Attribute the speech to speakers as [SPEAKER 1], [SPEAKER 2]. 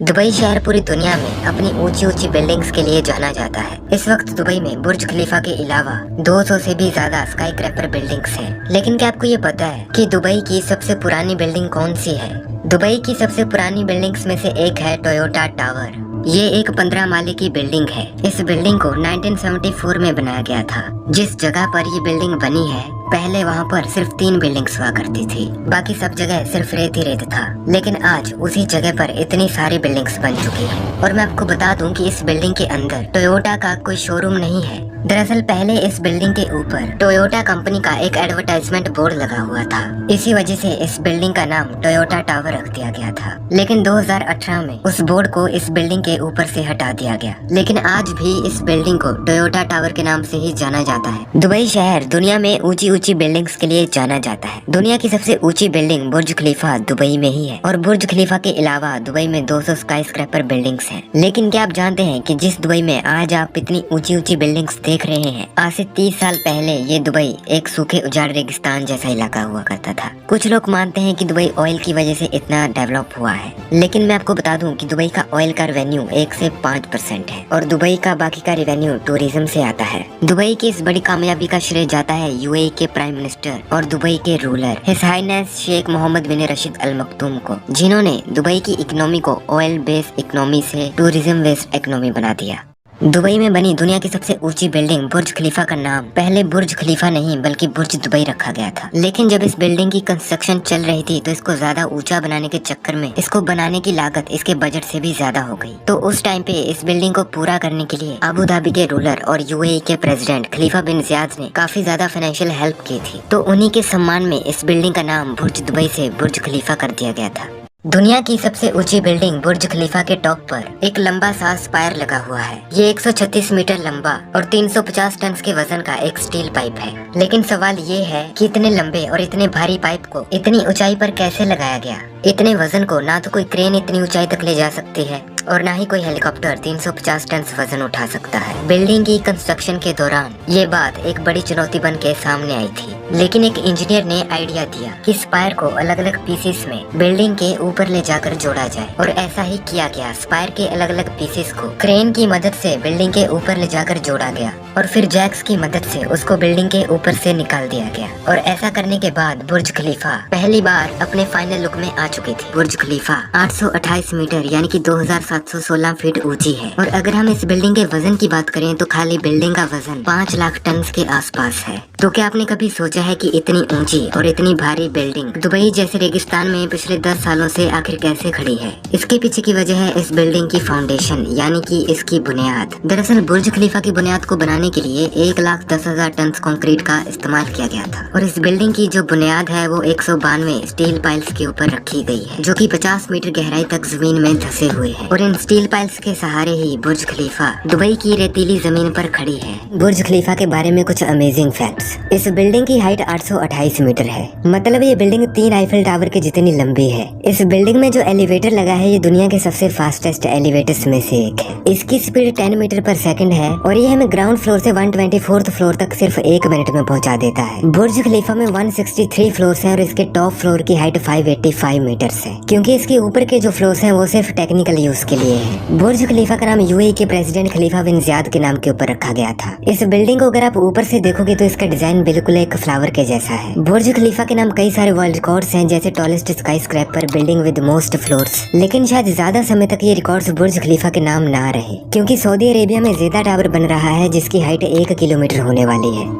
[SPEAKER 1] Dubai शहर पूरी दुनिया में अपनी ऊंची ऊंची बिल्डिंग्स के लिए जाना जाता है। इस वक्त दुबई में बुर्ज खलीफा के अलावा 200 से भी ज्यादा स्काई क्रैपर बिल्डिंग्स हैं। लेकिन क्या आपको ये पता है कि दुबई की सबसे पुरानी बिल्डिंग कौन सी है? दुबई की सबसे पुरानी बिल्डिंग्स में से एक है टोयोटा टावर। ये एक 15 माले की बिल्डिंग है। इस बिल्डिंग को 1974 में बनाया गया था। जिस जगह पर ये बिल्डिंग बनी है, पहले वहाँ पर सिर्फ 3 बिल्डिंग्स हुआ करती थी, बाकी सब जगह सिर्फ रेत ही रेत था। लेकिन आज उसी जगह पर इतनी सारी बिल्डिंग्स बन चुकी हैं। और मैं आपको बता दूं कि इस बिल्डिंग के अंदर टोयोटा का कोई शोरूम नहीं है। दरअसल पहले इस बिल्डिंग के ऊपर टोयोटा कंपनी का एक एडवर्टाइजमेंट बोर्ड लगा हुआ था। इसी वजह से इस बिल्डिंग का नाम टोयोटा टावर रख दिया गया था। लेकिन 2018 में उस बोर्ड को इस बिल्डिंग के ऊपर से हटा दिया गया। लेकिन आज भी इस बिल्डिंग को टोयोटा टावर के नाम से ही जाना जाता है। दुबई शहर दुनिया में ऊंची ऊंची बिल्डिंग्स के लिए जाना जाता है। दुनिया की सबसे ऊंची बिल्डिंग बुर्ज खलीफा दुबई में ही है। और बुर्ज खलीफा के अलावा दुबई में 200 स्काई स्क्रैपर बिल्डिंग्स हैं। लेकिन क्या आप जानते हैं कि जिस दुबई में आज आप इतनी ऊंची ऊंची बिल्डिंग्स देख रहे हैं, आज से 30 साल पहले ये दुबई एक सूखे उजाड़ रेगिस्तान जैसा इलाका हुआ करता था। कुछ लोग मानते हैं कि दुबई ऑयल की वजह से इतना डेवलप हुआ है। लेकिन मैं आपको बता दूं कि दुबई का ऑयल का रेवेन्यू 1 से 5% है। और दुबई का बाकी का रेवेन्यू टूरिज्म से आता है। दुबई की इस बड़ी कामयाबी का श्रेय जाता है यूएई के प्राइम मिनिस्टर और दुबई के ruler his highness Sheikh Mohammed bin Rashid Al Maktoum को, जिन्होंने दुबई की इकोनॉमी को ऑयल बेस्ड इकोनॉमी से टूरिज्म बेस्ड इकोनॉमी बना दिया। दुबई में बनी दुनिया की सबसे ऊंची बिल्डिंग बुर्ज खलीफा का नाम पहले बुर्ज खलीफा नहीं बल्कि बुर्ज दुबई रखा गया था। लेकिन जब इस बिल्डिंग की कंस्ट्रक्शन चल रही थी तो इसको ज्यादा ऊंचा बनाने के चक्कर में इसको बनाने की लागत इसके बजट से भी ज्यादा हो गई। तो उस टाइम पे इस बिल्डिंग को पूरा करने के लिए अबू धाबी के रूलर और यूएई के प्रेसिडेंट खलीफा बिन ज़ियाद ने काफी ज्यादा फाइनेंशियल हेल्प की थी। तो उन्हीं के सम्मान में इस बिल्डिंग का नाम बुर्ज दुबई से बुर्ज खलीफा कर दिया गया था। दुनिया की सबसे ऊंची बिल्डिंग बुर्ज खलीफा के टॉप पर एक लंबा सा स्पायर लगा हुआ है। ये 136 मीटर लंबा और 350 टन के वजन का एक स्टील पाइप है। लेकिन सवाल ये है कि इतने लंबे और इतने भारी पाइप को इतनी ऊंचाई पर कैसे लगाया गया? इतने वजन को ना तो कोई क्रेन इतनी ऊंचाई तक ले जा सकती है और ना ही कोई हेलीकॉप्टर 350 टन वजन उठा सकता है। बिल्डिंग की कंस्ट्रक्शन के दौरान ये बात एक बड़ी चुनौती बन के सामने आई थी। लेकिन एक इंजीनियर ने आइडिया दिया कि स्पायर को अलग अलग पीसेस में बिल्डिंग के ऊपर ले जाकर जोड़ा जाए। और ऐसा ही किया गया। स्पायर के अलग अलग पीसेस को क्रेन की मदद से बिल्डिंग के ऊपर ले जाकर जोड़ा गया और फिर जैक्स की मदद से उसको बिल्डिंग के ऊपर से निकाल दिया गया। और ऐसा करने के बाद बुर्ज खलीफा पहली बार अपने फाइनल लुक में आ चुकी थी। बुर्ज खलीफा 828 मीटर यानी कि 2716 फीट ऊंची है। और अगर हम इस बिल्डिंग के वजन की बात करें तो खाली बिल्डिंग का वजन 5 लाख टन के आसपास है। तो क्या आपने कभी सोचा है कि इतनी ऊंची और इतनी भारी बिल्डिंग दुबई जैसे रेगिस्तान में पिछले 10 सालों से आखिर कैसे खड़ी है? इसके पीछे की वजह है इस बिल्डिंग की फाउंडेशन यानी कि इसकी बुनियाद। दरअसल बुर्ज खलीफा की बुनियाद को बनाने के लिए 1,10,000 टन कंक्रीट का इस्तेमाल किया गया था। और इस बिल्डिंग की जो बुनियाद है वो 192 स्टील पाइल्स के ऊपर रखी गई है, जो कि 50 मीटर गहराई तक जमीन में धंसे हुए हैं। और इन स्टील पाइल्स के सहारे ही बुर्ज खलीफा दुबई की रेतीली जमीन पर खड़ी है। बुर्ज खलीफा के बारे में कुछ अमेजिंग फैक्ट्स। इस बिल्डिंग की हाइट 828 मीटर है। मतलब ये बिल्डिंग 3 आईफिल टावर के जितनी लंबी है। इस बिल्डिंग में जो एलिवेटर लगा है ये दुनिया के सबसे फास्टेस्ट एलिवेटर्स में से एक है। इसकी स्पीड 10 मीटर पर सेकंड है और ये हमें ग्राउंड फ्लोर से 124th फ्लोर तक सिर्फ 1 मिनट में पहुंचा देता है। बुर्ज खलीफा में 163 फ्लोर्स हैं और इसके टॉप फ्लोर की हाइट 585 मीटर्स है, क्योंकि इसके ऊपर के जो फ्लोर्स हैं वो सिर्फ टेक्निकल यूज के लिए है। बुर्ज खलीफा का नाम यूएई के प्रेसिडेंट खलीफा बिन ज़ियाद के नाम के ऊपर रखा गया था। इस बिल्डिंग को अगर आप ऊपर से देखोगे तो इसका डिजाइन बिल्कुल एक फ्लावर के जैसा है। बुर्ज खलीफा के नाम कई सारे वर्ल्ड रिकॉर्ड्स हैं, जैसे tallest sky scraper, building with most floors. लेकिन शायद ज्यादा समय तक ये रिकॉर्ड्स बुर्ज खलीफा के नाम ना रहे, क्योंकि सऊदी अरेबिया में ज़ेदा टावर बन रहा है जिसकी हाइट 1 किलोमीटर होने वाली है।